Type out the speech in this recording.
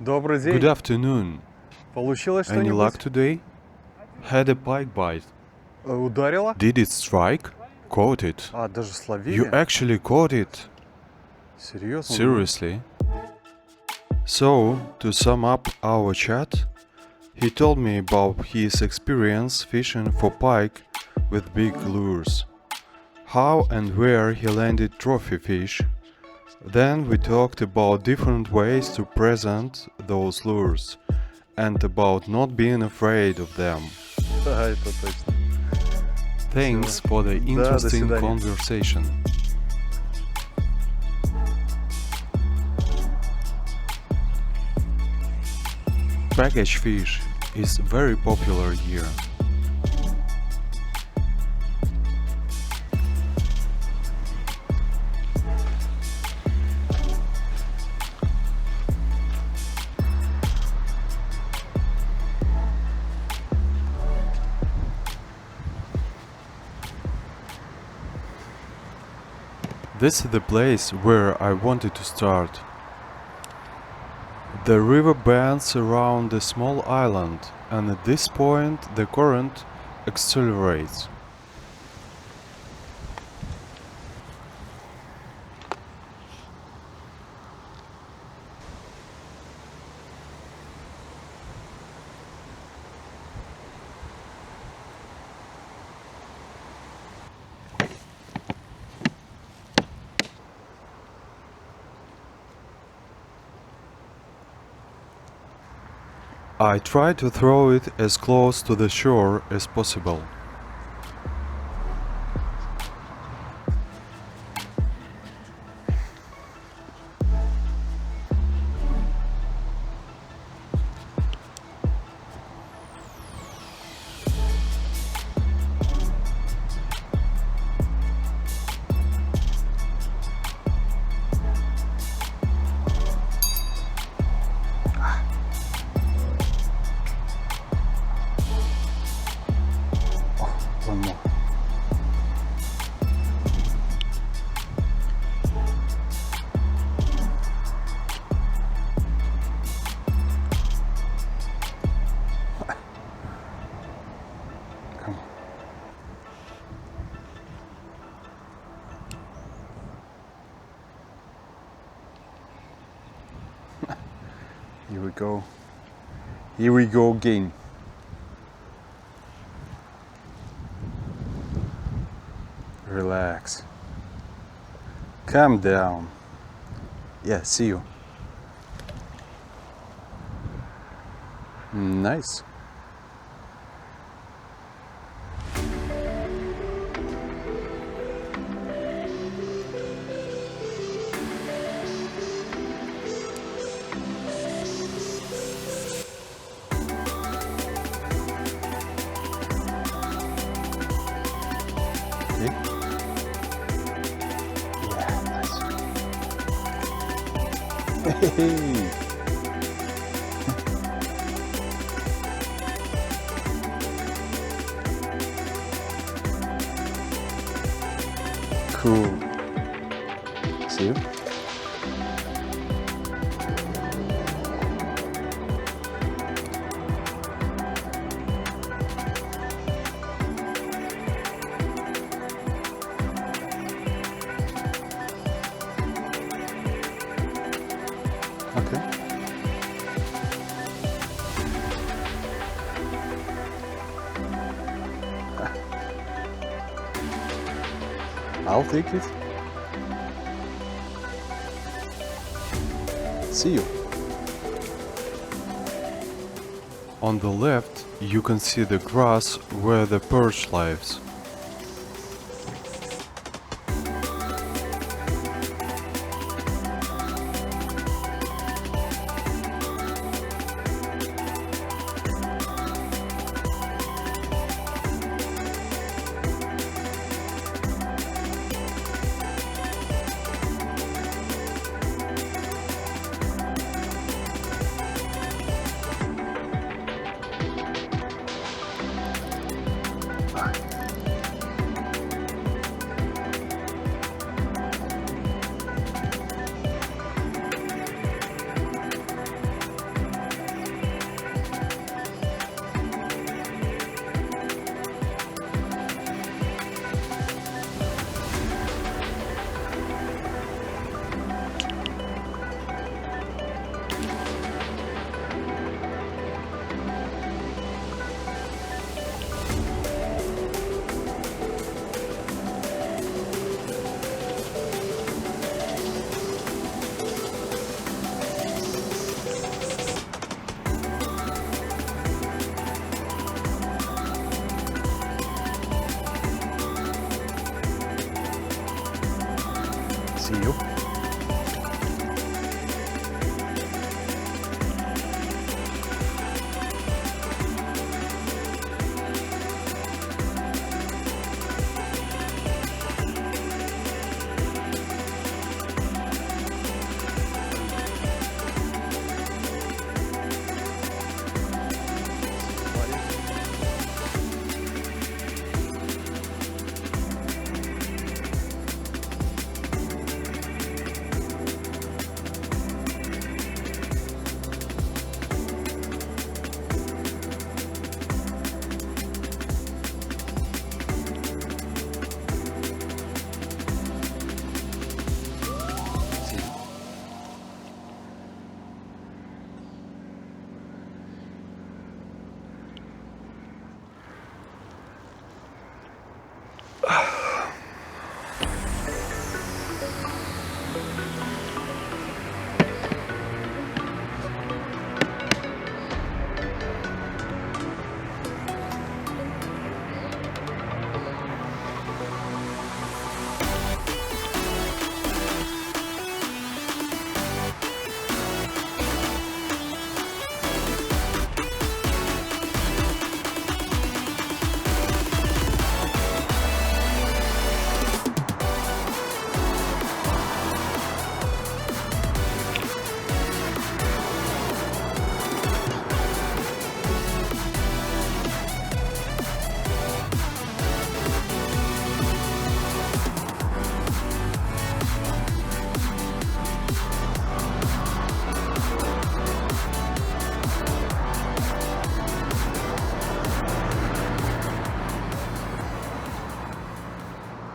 Добрый Good день. afternoon. Получилось Any luck что-нибудь? today? Had a pike bite. Ударило? Did it strike? Caught it. А, даже You словили? actually caught it. Серьезно? Seriously? So, to sum up our chat, he told me about his experience fishing for pike with big lures, how and where he landed trophy fish. Then we talked about different ways to present those lures and about not being afraid of them. Да, это точно. Thanks for the Да, до interesting свидания. conversation. Package fish is very popular here. This is the place where I wanted to start. The river bends around a small island, and at this point the current accelerates. I try to throw it as close to the shore as possible. One more. Come on. Here we go. Here we go again. Relax. Calm down. Yeah, see you. Nice. Okay. Yeah, nice. Hey. Cool. See you. Okay. I'll take it. See you. On the left, you can see the grass where the perch lives. see you.